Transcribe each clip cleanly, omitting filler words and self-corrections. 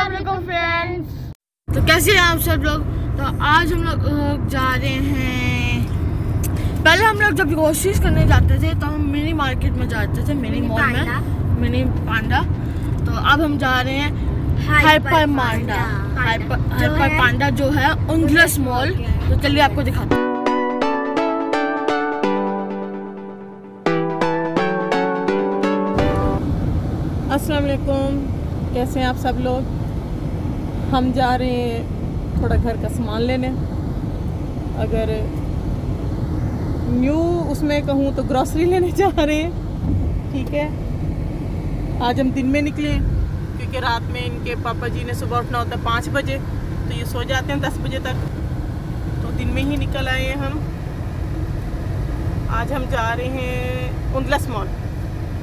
अस्सलाम वालेकुम फ्रेंड्स। तो कैसे हैं आप सब लोग। तो आज हम लोग जा रहे हैं, पहले हम लोग जब ग्रोसरीज करने जाते थे तो हम मिनी मार्केट में जाते थे, मिनी मॉल में, मिनी पांडा। तो अब हम जा रहे हैं हाइपर पांडा। हाइपर पांडा जो है उंडलस मॉल। तो चलिए आपको दिखाते हैं। अस्सलाम वालेकुम, कैसे हैं आप सब लोग। हम जा रहे हैं थोड़ा घर का सामान लेने। अगर न्यू उसमें कहूँ तो ग्रॉसरी लेने जा रहे हैं, ठीक है। आज हम दिन में निकले क्योंकि रात में इनके पापा जी ने सुबह उठना होता है 5 बजे, तो ये सो जाते हैं 10 बजे तक, तो दिन में ही निकल आए हैं हम। आज हम जा रहे हैं उंडलस मॉल,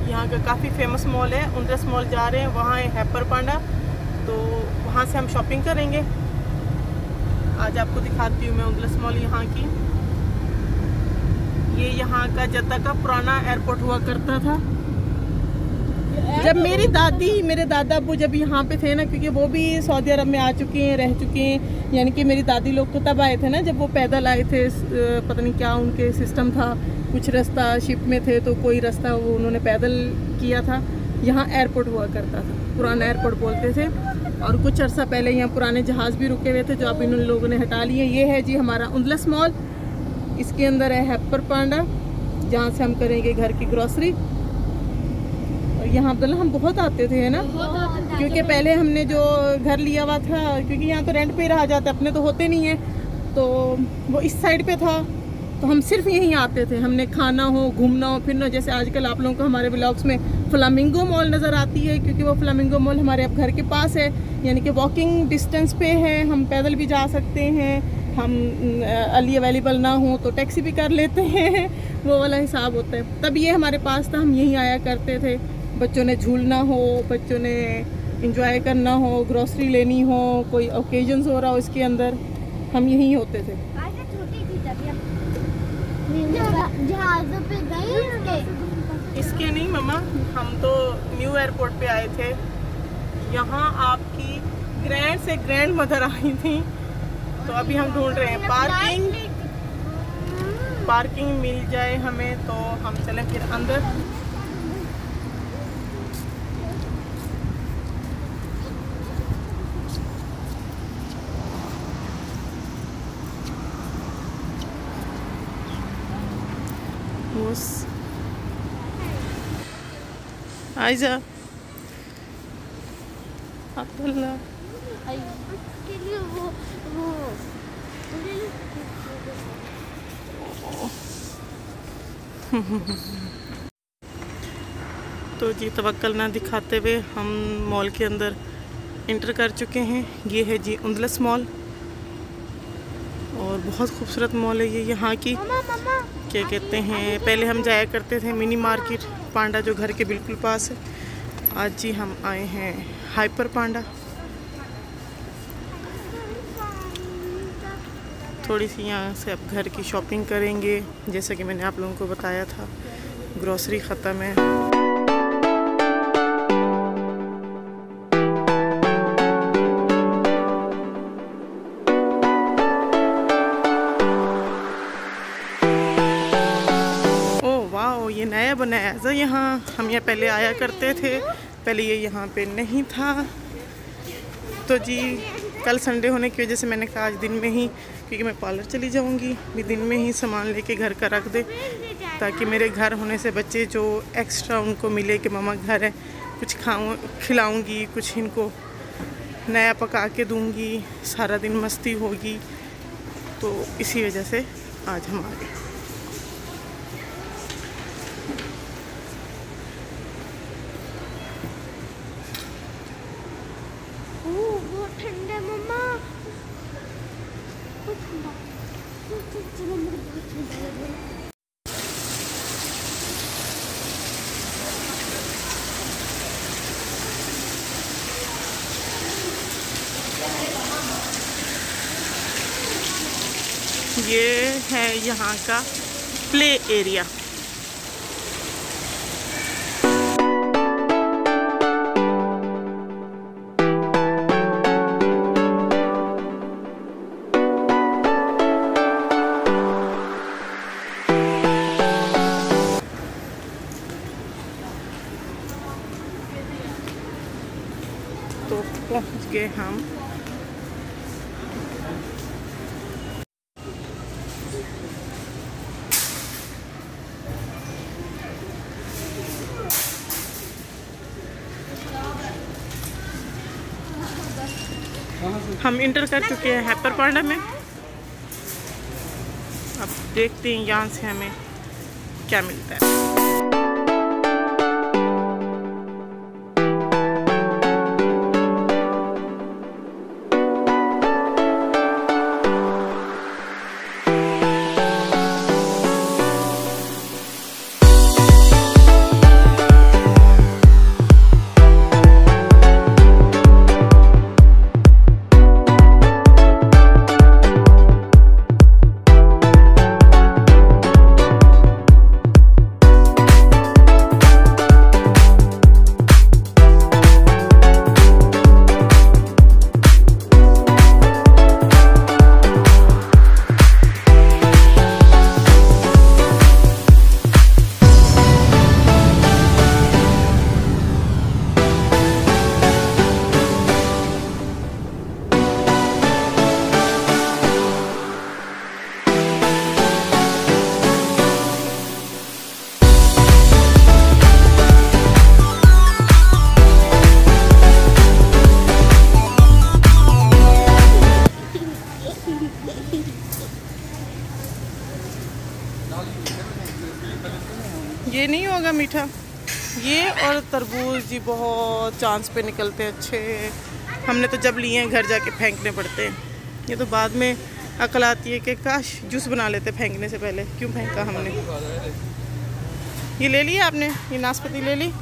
यहाँ का काफ़ी फेमस मॉल है। उंडलस मॉल जा रहे हैं, वहाँ है हाइपर पांडा, तो वहाँ से हम शॉपिंग करेंगे। आज आपको दिखाती हूँ मैं उंडलस मॉल यहाँ की। ये यहाँ का जद्दा का पुराना एयरपोर्ट हुआ करता था। जब मेरी दादी मेरे दादा अब्बू जब यहाँ पे थे ना, क्योंकि वो भी सऊदी अरब में आ चुके हैं, रह चुके हैं, यानी कि मेरी दादी लोग तो तब आए थे ना जब वो पैदल आए थे। पता नहीं क्या उनके सिस्टम था, कुछ रास्ता शिप में थे तो कोई रास्ता वो उन्होंने पैदल किया था। यहाँ एयरपोर्ट हुआ करता था, पुराना एयरपोर्ट बोलते थे। और कुछ अर्सा पहले यहाँ पुराने जहाज़ भी रुके हुए थे जो अब इन लोगों ने हटा लिए। ये है जी हमारा उंडलस मॉल, इसके अंदर है हाइपर पांडा, जहाँ से हम करेंगे घर की ग्रॉसरी। और यहाँ पर हम बहुत आते थे, है ना, क्योंकि पहले हमने जो घर लिया हुआ था, क्योंकि यहाँ तो रेंट पे ही रहा जाता है, अपने तो होते नहीं है, तो वो इस साइड पे था, तो हम सिर्फ यहीं आते थे। हमने खाना हो, घूमना हो, फिरना, जैसे आजकल आप लोगों को हमारे ब्लॉग्स में फ्लामिंगो मॉल नज़र आती है, क्योंकि वो फ्लामिंगो मॉल हमारे अब घर के पास है, यानी कि वॉकिंग डिस्टेंस पे है। हम पैदल भी जा सकते हैं, हम अली अवेलेबल ना हो तो टैक्सी भी कर लेते हैं, वो वाला हिसाब होता है। तब ये हमारे पास था, हम यहीं आया करते थे। बच्चों ने झूलना हो, बच्चों ने इंजॉय करना हो, ग्रॉसरी लेनी हो, कोई ओकेजन्स हो रहा हो, इसके अंदर हम यहीं होते थे। जहाज़ों पे गए इसके नहीं मम्मा, हम तो न्यू एयरपोर्ट पे आए थे। यहाँ आपकी ग्रैंड से ग्रैंड मदर आई थी, तो अभी हम ढूंढ रहे हैं पार्किंग मिल जाए हमें तो हम चलें फिर अंदर। आइजा अब्दुल्ला तो जी तवक्कल ना दिखाते हुए हम मॉल के अंदर इंटर कर चुके हैं। ये है जी उंडलस मॉल, और बहुत खूबसूरत मॉल है ये। यहाँ की क्या कहते हैं, पहले हम जाया करते थे मिनी मार्केट पांडा जो घर के बिल्कुल पास है। आज जी हम आए हैं हाइपर पांडा। थोड़ी सी यहाँ से अब घर की शॉपिंग करेंगे, जैसा कि मैंने आप लोगों को बताया था, ग्रॉसरी ख़त्म है। ये नया बनाया था यहाँ, हम यहाँ पहले आया करते थे, पहले ये यहाँ पे नहीं था। तो जी कल संडे होने की वजह से मैंने कहा आज दिन में ही, क्योंकि मैं पार्लर चली जाऊँगी, भी दिन में ही सामान लेके घर का रख दे, ताकि मेरे घर होने से बच्चे जो एक्स्ट्रा उनको मिले कि मम्मा घर है, कुछ खिलाऊँगी, कुछ इनको नया पका के दूँगी, सारा दिन मस्ती होगी। तो इसी वजह से आज हम आ गए। ठंडा मम्मा, ये है यहाँ का प्ले एरिया। तो पहुंच गए हम। हम इंटर कर चुके हैं हैपरपाड़ा में। अब देखते हैं यहाँ से हमें क्या मिलता है। ये नहीं होगा मीठा, ये और तरबूज जी बहुत चांस पे निकलते हैं अच्छे। हमने तो जब लिए हैं घर जाके फेंकने पड़ते हैं। ये तो बाद में अकल आती है कि काश जूस बना लेते फेंकने से पहले, क्यों फेंका हमने। ये ले लिया आपने, ये नाशपाती ले ली।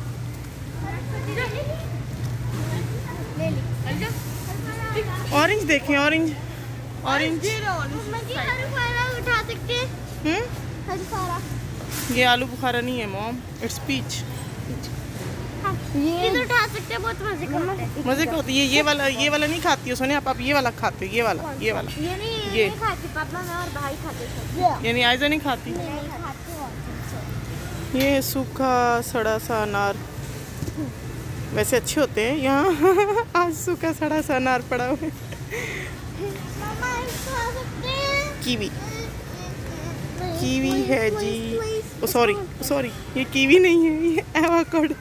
ऑरेंज देखें, ऑरेंज ऑरेंज। उठा सकते हैं। ये आलू बुखारा नहीं है मॉम, इट्स पीच। ये तो उठा सकते हैं, बहुत मजे का होता है। मजे का होती है। ये वाला नहीं खाती हो सोनिया आप ये वाला खाते हो, ये वाला ये नहीं खाती, पापा मैं और भाई खाते हैं। यानी आयजा नहीं खाती। ये सूखा सड़ा सा अनार वैसे अच्छे होते हैं यहाँ। आज सूखा सड़ा सा अनार पड़ा हुआ है। कीवी, कीवी है जी। ओ सॉरी सॉरी, ये कीवी नहीं है, ये एवोकाडो।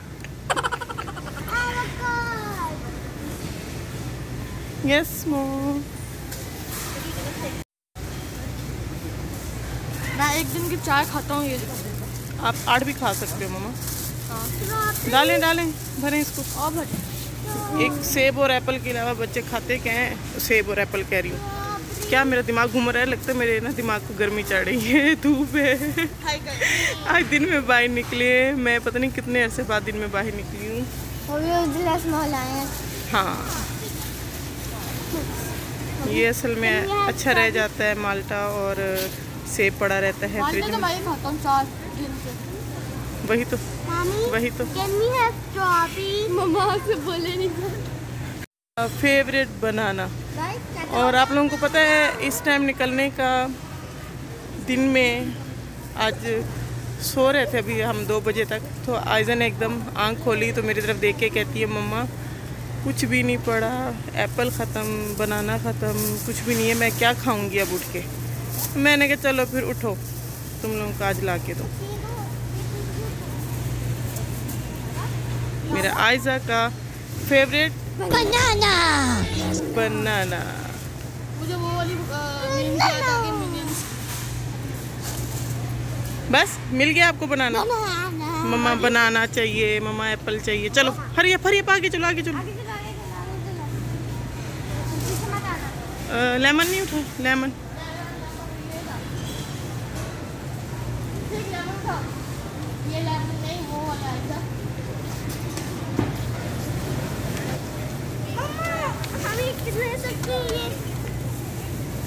Yes mom. मैं एक दिन की चाय खाता हूँ, ये आप 8 भी खा सकते हो मम्मा। डालें डालें, भरें इसको। और भर एक सेब और एप्पल के अलावा बच्चे खाते क्या हैं? सेब और एप्पल कह रही हूँ। क्या मेरा दिमाग घूम रहा है, लगता है मेरे ना दिमाग को गर्मी चढ़ रही है। धूप है। आज दिन में बाहर निकले, मैं पता नहीं कितने अरसे बाद दिन में बाहर निकली हूँ। हाँ, ये असल में अच्छा रह जाता है। माल्टा और सेब पड़ा रहता है फ्रिज में। मैं खाता हूँ 4 दिन से। वही तो वही तो। मम्मा से बोले नहीं। फेवरेट बनाना। और आप लोगों को पता है इस टाइम निकलने का, दिन में आज सो रहे थे अभी हम 2 बजे तक, तो आयजा ने एकदम आंख खोली तो मेरी तरफ देख के कहती है मम्मा कुछ भी नहीं पड़ा, एप्पल ख़त्म, बनाना ख़त्म, कुछ भी नहीं है, मैं क्या खाऊंगी अब उठ के। मैंने कहा चलो फिर उठो, तुम लोगों को आज ला के दो। मेरा आयजा का फेवरेट बनाना। बनाना। मुझे वो वाली मीम याद आ गई, मिनियंस। बस मिल गया आपको बनाना। मम्मा बनाना चाहिए, मम्मा एप्पल चाहिए। चलो हरी अप आगे चलो, आगे चलो। लेमन नहीं उठा, लेमन। ये लेमन नहीं, वो वाला है। ले सकते हैं ये,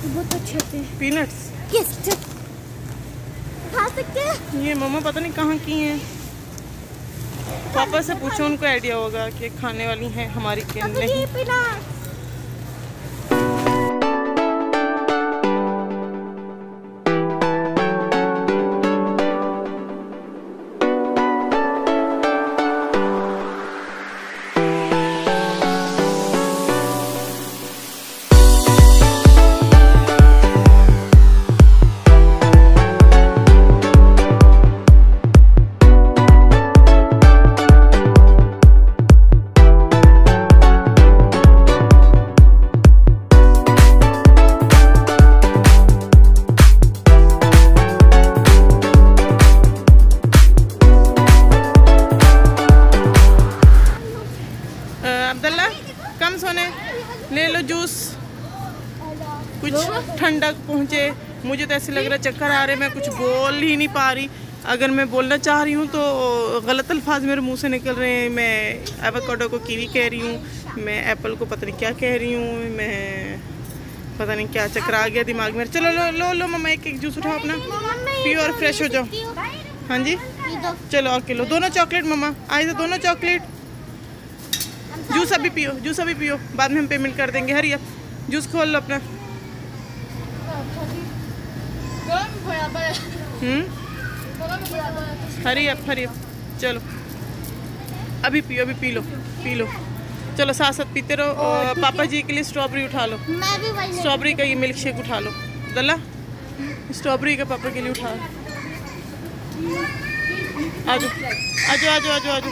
बहुत अच्छे थे। पीनट्स खा सकते हैं। ये मम्मा पता नहीं कहाँ की हैं। पापा से पूछो, उनको आइडिया होगा कि खाने वाली हैं हमारी के नहीं। सोने, ले लो जूस, कुछ ठंडक पहुँचे। मुझे तो ऐसे लग रहा है चक्कर आ रहे, मैं कुछ बोल ही नहीं पा रही। अगर मैं बोलना चाह रही हूँ तो गलत अल्फाज मेरे मुंह से निकल रहे हैं। मैं एवोकाडो को कीवी कह रही हूँ, मैं एप्पल को पता नहीं क्या कह रही हूँ, मैं पता नहीं क्या चक्कर आ गया दिमाग में। चलो लो लो लो मम्मा, एक एक जूस उठाओ अपना, पियो और फ्रेश हो जाओ। हाँ जी चलो और किलो, दोनों चॉकलेट मम्मा, आज तो दोनों चॉकलेट। जूस अभी पियो, जूस अभी पियो, बाद में हम पेमेंट कर देंगे। हरी अब जूस खोल लो अपना। हरी अब चलो अभी पियो, अभी पी लो पी लो। चलो साथ साथ पीते रहो। और पापा जी के लिए स्ट्रॉबेरी उठा लो, स्ट्रॉबेरी का ये मिल्क शेक उठा लो। दला स्ट्रॉबेरी का पापा के लिए उठा लो। आजो आजो आजो आजो आजो।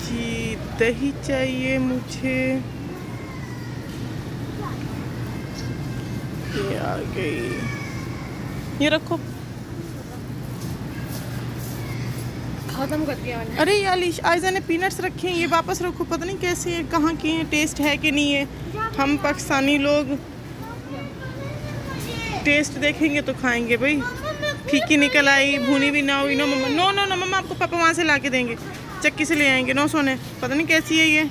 जी दही चाहिए मुझे, ये आ गई, ये रखो। खत्म कर दिया मैंने। अरे यार आयजा ने पीनट्स रखे हैं, ये वापस रखो, पता नहीं कैसे है, कहाँ के हैं, टेस्ट है कि नहीं है। हम पाकिस्तानी लोग टेस्ट देखेंगे तो खाएंगे भाई। फीकी निकल आई, भुनी भी ना हुई। नो मम्मा, नो नो नो मम्मा, आपको पापा वहाँ से ला के देंगे, चक्की से ले आएंगे। नो सोने, पता नहीं कैसी है ये।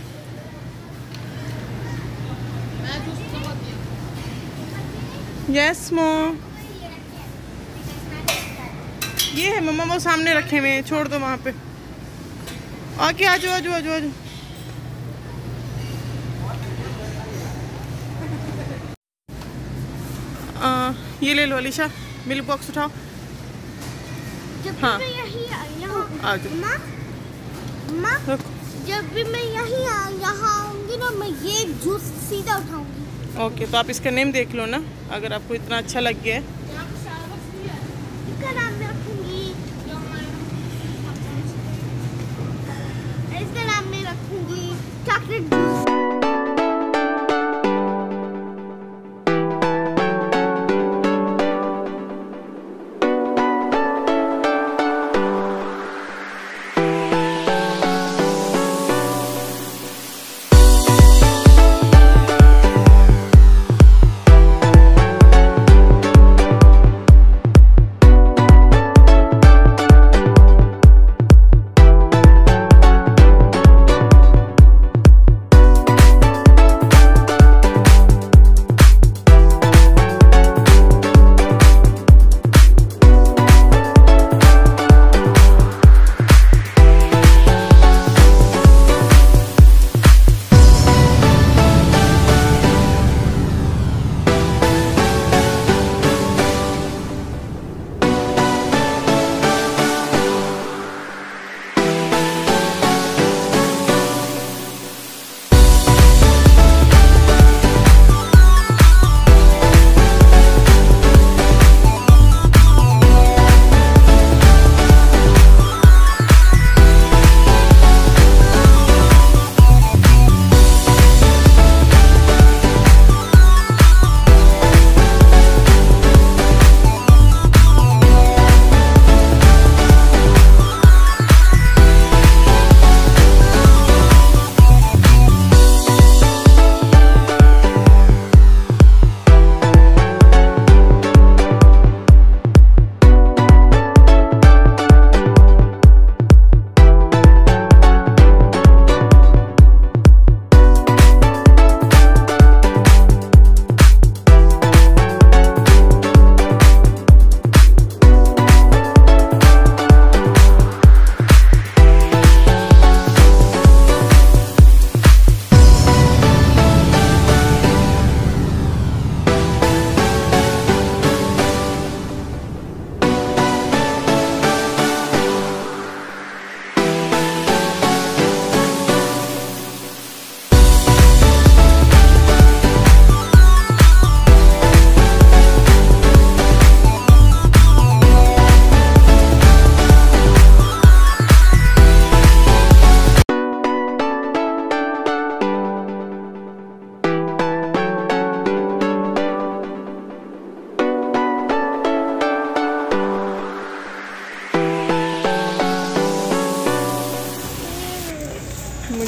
यस मो, ये है मम्मा, वो सामने रखे हुए हैं, छोड़ दो वहाँ पे। आके आजो आजो आजो आजो। ये ले लो अलीशा, मिल्क बॉक्स उठाओ। हाँ आजो। जब भी मैं यहाँ आऊँगी ना, मैं ये जूस सीधा उठाऊंगी। ओके तो आप इसका नेम देख लो ना, अगर आपको इतना अच्छा लग गया है। इसका नाम मैं रखूंगी, इसका नाम मैं रखूंगी चॉकलेट जूस।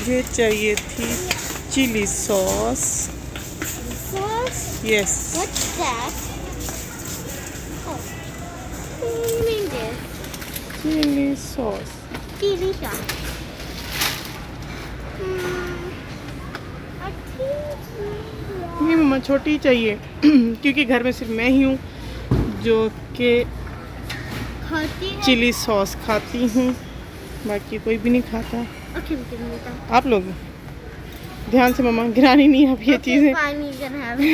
मुझे चाहिए थी chili sauce. Sauce? Yes, What's that? Oh. Mean this. Chili sauce. Chili sauce. I think नहीं मम्मा, छोटी चाहिए क्योंकि घर में सिर्फ मैं ही हूँ जो कि खाती है। चिली सॉस खाती हूँ, बाकी कोई भी नहीं खाता। Okay, we can make that. आप लोग ध्यान से मम्मा, गिरानी नहीं आप ये Okay, चीज़ें। fine, we can have it.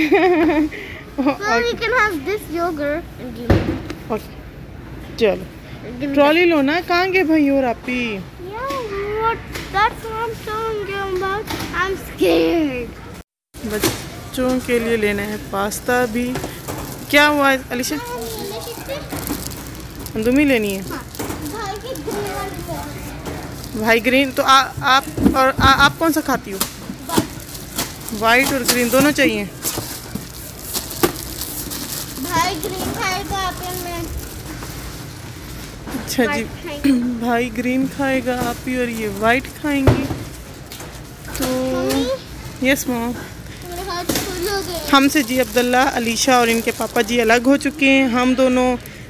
Well, we can have this yogurt and give me. Okay, चलो Give me ट्रॉली लो ना। कहाँ गए भाई और आपी? that. Yeah, what? That's what I'm telling you about. I'm scared. बच्चों के लिए लेना है पास्ता भी। क्या हुआ अलीशा? तुम ही लेनी है? भाई ग्रीन तो आप और आप कौन सा खाती हो? वाइट और ग्रीन दोनों चाहिए? भाई ग्रीन खाएगा आपन में। अच्छा जी, भाई ग्रीन खाएगा, आप ही और ये वाइट खाएंगी। तो यस मॉम। मेरे हाथ फुल हो गए। हमसे जी अब्दुल्ला, अलीशा और इनके पापा जी अलग हो चुके हैं। हम दोनों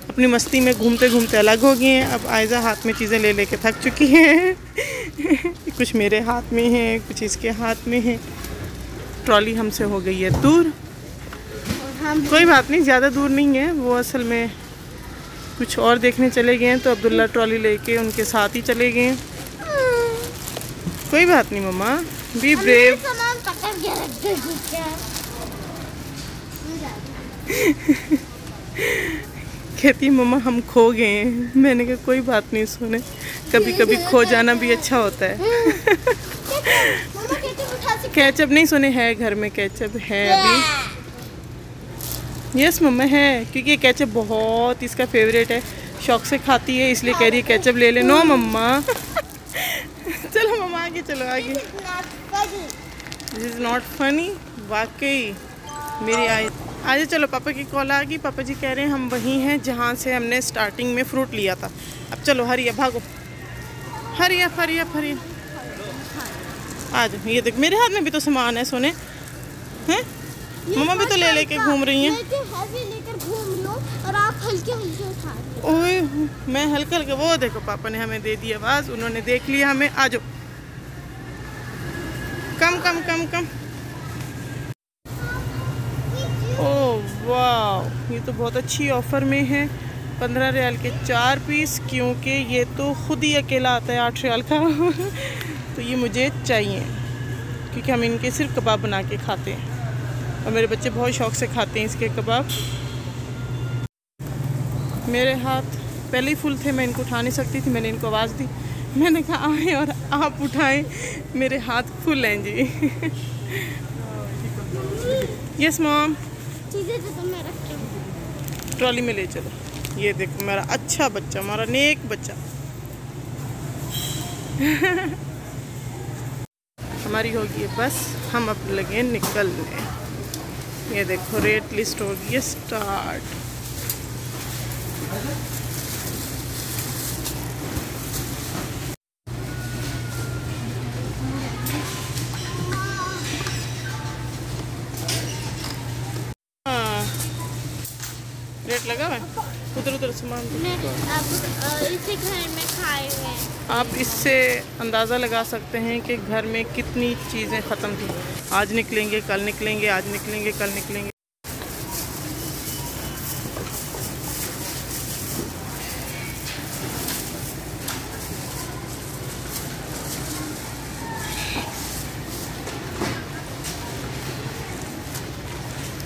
अपनी मस्ती में घूमते घूमते अलग हो गए हैं। अब आयजा हाथ में चीज़ें ले लेके थक चुकी हैं। कुछ मेरे हाथ में है, कुछ इसके हाथ में है। ट्रॉली हमसे हो गई है दूर। कोई बात नहीं, ज़्यादा दूर नहीं है वो, असल में कुछ और देखने चले गए हैं तो अब्दुल्ला ट्रॉली लेके उनके साथ ही चले गए हैं। कोई बात नहीं मम्मा, बी ब्रेव। सामान पकड़ के रख दे क्या? कहती मम्मा हम खो गए हैं। मैंने कहा कोई बात नहीं सोने, कभी कभी खो जाना भी अच्छा होता है। मम्मा कैसे उठा सकते? केचप नहीं सोने, है घर में केचप है अभी। यस मम्मा है, क्योंकि ये केचप बहुत इसका फेवरेट है, शौक से खाती है, इसलिए कह रही है केचप ले ले। नो मम्मा। चलो मम्मा आगे चलो आगे। This is not funny. वाकई मेरी आज चलो, पापा की कॉल आ गई। पापा जी कह रहे हैं हम वहीं हैं जहाँ से हमने स्टार्टिंग में फ्रूट लिया था। अब चलो हरिया भागो, हरिया हरिया हरिया आ जाओ। ये देख मेरे हाथ में भी तो सामान है सोने, हैं? मम्मा भी तो ले लेके घूम रही हैं। लेकर घूम लो और आप हल्के हल्के उठा रहे हो। ओए मैं हल्का हल्का, वो देखो पापा ने हमें दे दी आवाज़, उन्होंने देख लिया हमें। आ जाओ, कम कम कम कम। ओह वाह, ये तो बहुत अच्छी ऑफ़र में है। 15 रियाल के 4 पीस, क्योंकि ये तो खुद ही अकेला आता है 8 रियाल का। तो ये मुझे चाहिए क्योंकि हम इनके सिर्फ कबाब बना के खाते हैं और मेरे बच्चे बहुत शौक से खाते हैं इसके कबाब। मेरे हाथ पहले ही फुल थे, मैं इनको उठा नहीं सकती थी। मैंने इनको आवाज़ दी, मैंने कहा आए और आप उठाएं, मेरे हाथ फुल हैं जी। Yes mom. चीजें जो तुमने रखी हैं। ट्रॉली में ले चलो। ये देखो मेरा अच्छा बच्चा, हमारा नेक बच्चा। हमारी होगी बस, हम अब लगे निकलने। ये देखो रेट लिस्ट होगी स्टार्ट। रेट लगा हुआ है, उधर उधर सामान दो। अब इसे घर में खाए हुए हैं। आप इससे अंदाज़ा लगा सकते हैं कि घर में कितनी चीज़ें ख़त्म थी। आज निकलेंगे कल निकलेंगे, आज निकलेंगे कल निकलेंगे।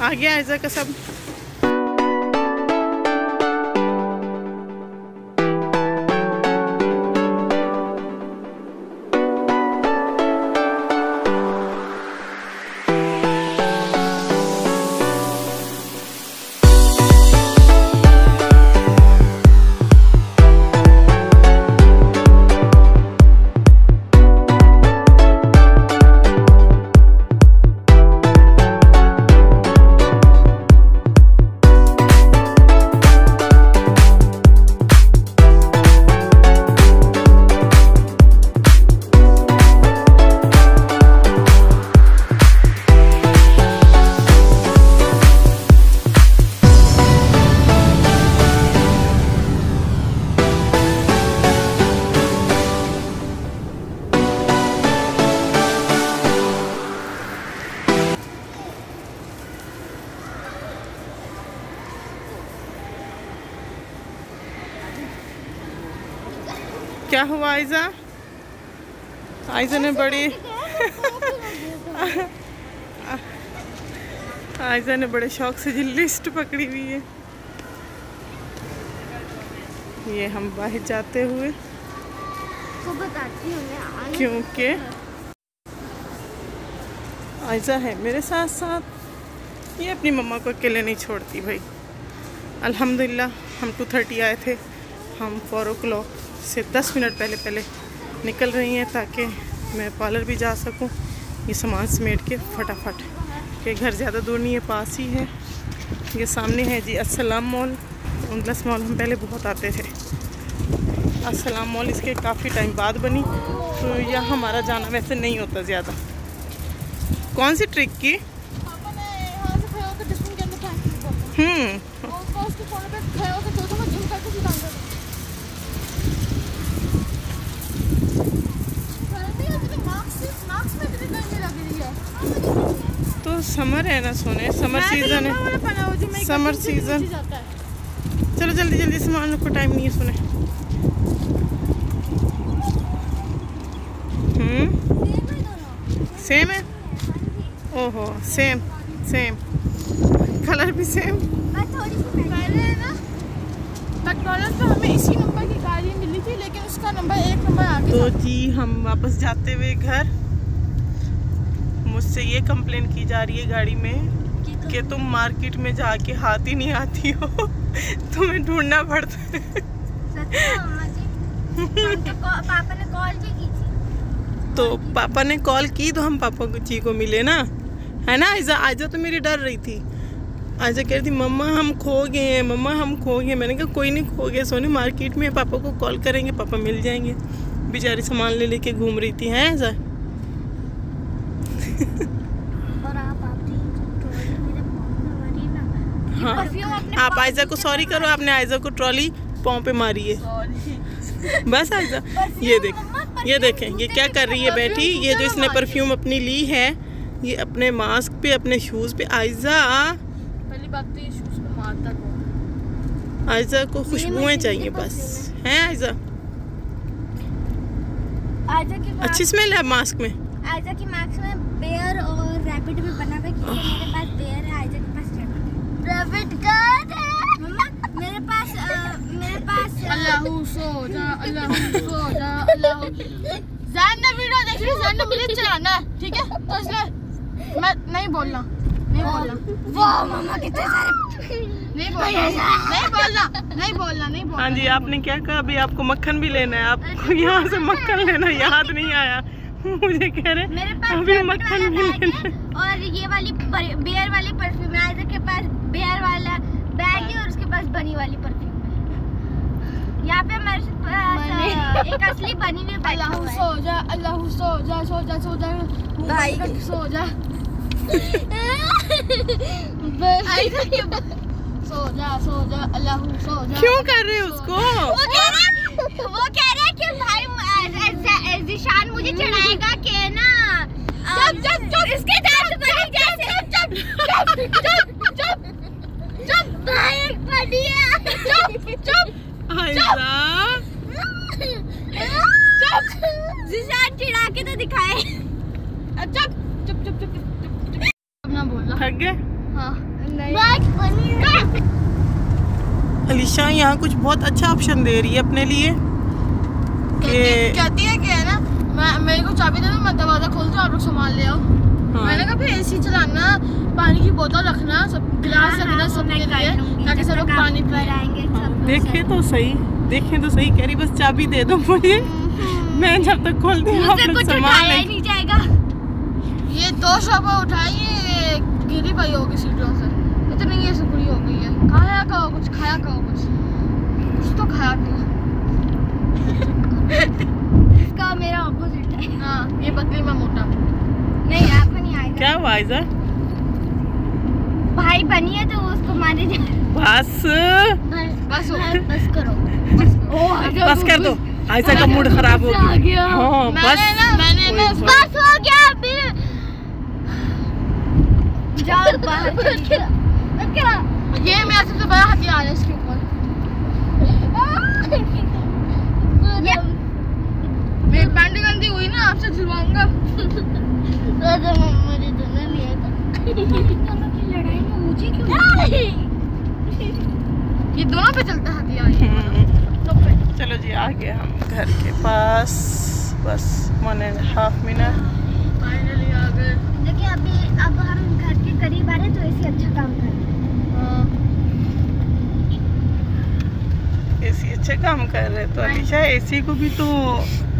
आ गया ऐसा का सब। क्या हुआ आयजा? आयजा ने बड़ी आयजा ने बड़े शौक से जी लिस्ट पकड़ी हुई है। ये हम बाहर जाते हुए तो बताती हूँ मैं, क्योंकि आयजा है मेरे साथ साथ, ये अपनी मम्मा को अकेले नहीं छोड़ती भाई। अल्हम्दुलिल्लाह हम 2:30 आए थे, हम 4 o'clock से 10 मिनट पहले निकल रही हैं ताकि मैं पार्लर भी जा सकूं। ये सामान समेट के फटाफट के घर ज़्यादा दूर नहीं है, पास ही है। ये सामने है जी अस्सलाम मॉल। उनलस मॉल हम पहले बहुत आते थे। अस्सलाम मॉल इसके काफ़ी टाइम बाद बनी, तो यहाँ हमारा जाना वैसे नहीं होता ज़्यादा। कौन सी ट्रिक की? पापा ने यहाँ से खड़े होकर डस्टबिन के अंदर फेंक दी। और उसके फोन पे खड़े होकर दो में झूम करके सीधा अंदर। मार्क्स में इतनी गर्मी लग रही है। तो समर है ना सोने, समर सीजन है, समर सीजन। चलो जल्दी जल्दी सामान रखो, टाइम नहीं है सोने। सेम है? ओहो सेम कलर भी सेम। पहले ना मैकडॉनल्ड्स पे हमें इसी नंबर की गाड़ी मिली थी, लेकिन उसका नंबर 1 नंबर आगे तो था। जी हम वापस जाते हुए घर, मुझसे ये कंप्लेन की जा रही है गाड़ी में कि तुम मार्केट में जाके हाथ ही नहीं आती हो, तुम्हें ढूंढना पड़ता है। पापा ने कॉल भी की थी। तो पापा ने कॉल की तो हम पापा जी को मिले ना, है ना। आयजा तो मेरी डर रही थी। आयजा कह रही थी मम्मा हम खो गए हैं, मम्मा हम खो गए। मैंने कहा कोई नहीं खो गए सोने, मार्केट में पापा को कॉल करेंगे, पापा मिल जाएंगे। बेचारी सामान ले लेके घूम रही थी, हैं आयजा। और हाँ आप आयजा को सॉरी करो, आपने आयजा को ट्रॉली पाँव पे मारी है। बस आयजा ये देखें ये क्या कर रही है बैठी। ये जो इसने परफ्यूम अपनी ली है, ये अपने मास्क पे, अपने शूज पे। आयजा पहली बात तो ये शूज पे मारता कौन? आयजा को खुशबुएं चाहिए बस, हैं आयजा। अच्छी स्मेल है मास्क में। आयजा की मास्क में बेयर और रैबिट भी बना हुआ है, क्योंकि मेरे पास बेयर है, आयजा के पास रैबिट का है। मम्मा मेरे पास अल्लाहू सो जा, अल्लाहू सो जा, अल्लाहू। ज़ैन ने वीडियो देख ली, ज़ैन ने मुझे चलाना है, ठीक है? तो इसलिए मैं नहीं बोलना। वाह मम्मा कितने सारे नहीं बोलना। हाँ जी आपने क्या कहा? अभी आपको मक्खन भी लेना है, आपको यहाँ से मक्खन लेना याद नहीं आया। मुझे कह रहे मेरे पास अभी मक्खन भी लेना है। और ये वाली बेयर वाली परफ्यूम है। आयजा के पास बेयर वाला बैग है और उसके पास बनी वाली परफ्यूम है। यहाँ पे हमारे पास एक असली बनी हुई बैठा हुआ है। सो जा, अल्लाहू सो जा, सो जा, सो जा भाई, सो जा। सो जा अल्लाहू सो जा। क्यों कर रहे हो उसको? वो कह रहे कि भाई ज़िशान मुझे चढ़ाएगा के ना। चुप इसके दांत बने जैसे। चुप भाई बढ़िया। चुप ज़िशान चिढ़ा के तो दिखाए। चुप ना बोलना। थक गए? हाँ अलीशा यहाँ कुछ बहुत अच्छा ऑप्शन दे रही है अपने लिए। कहती है कि है ना मेरे को चाबी दे दो, मैं दरवाजा खोलती हूँ, आप लोग सामान ले आओ। हाँ। मैंने कहा फिर एसी चलाना, पानी की बोतल रखना, सब गिलास रखना सबके लिए, ताकि सब लोग पानी पिएंगे। देखें तो सही कह रही, बस चाबी दे दो मुझे, मैं जब तक खोलती हूँ आप लोग सामान ले। नहीं जाएगा। ये 2 शॉपर उठाई, ये गिरी पई होगी सीटों से, इतनी ये सुखड़ी हो गई है। खाया कहो कुछ तो खाया करो। इसका मेरा ऑपोजिट है। हाँ ये पतली में मोटा। नहीं आप नहीं आएगा। क्या हुआ आयजा? भाई बनी है तो उसको मारे जाए। बस करो। बस कर दो, आयजा का मूड खराब हो गया। हाँ, मैंने बस हो गया अभी। जाओ बाहर। ये मेरा सबसे बड़ा हथियार है इसके ऊपर। आपसे झुलवाऊंगा। मुझे दोनों लिया था। दोनों की लड़ाई में मुझे क्यों? ये दोनों पे चलता है हथियार। चलो जी आ गए हम घर के पास, बस 1.5 मिनट। फाइनली आ गए। देखिए अब हम घर के करीब आ रहे तो ऐसे अच्छा काम कर रहे हैं। एसी अच्छा काम कर रहे तो अलीशा, एसी को भी तो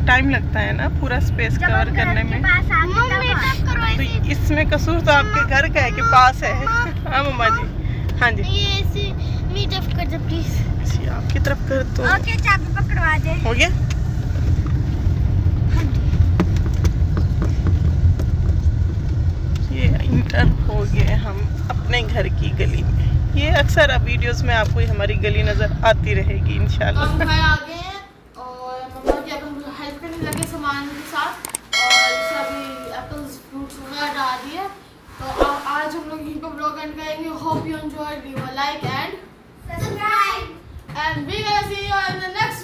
टाइम लगता है ना पूरा स्पेस कवर करने में। तो इसमें कसूर तो आपके घर का है कि पास है। हाँ मम्मा जी। हाँ जी ये ऐसे मीट अप कर दो प्लीज। आपकी तरफ कर तो ओके, चाबी पकड़वा दे। हो गया। ये इंटर हो गए हम अपने घर की गली में। ये अक्सर अब वीडियोस में आपको हमारी गली नजर आती रहेगी इंशाल्लाह। हम घर आ गए हैं और मम्मा जी अब हम हेल्प करने लगे सामान के साथ, और सभी एप्पल्स फ्रूट्स वगैरह डाल दिए। तो आज हम लोग यहीं पर ब्लॉग एंड करेंगे। Hope you enjoy, leave a like and subscribe and we gonna see you in the next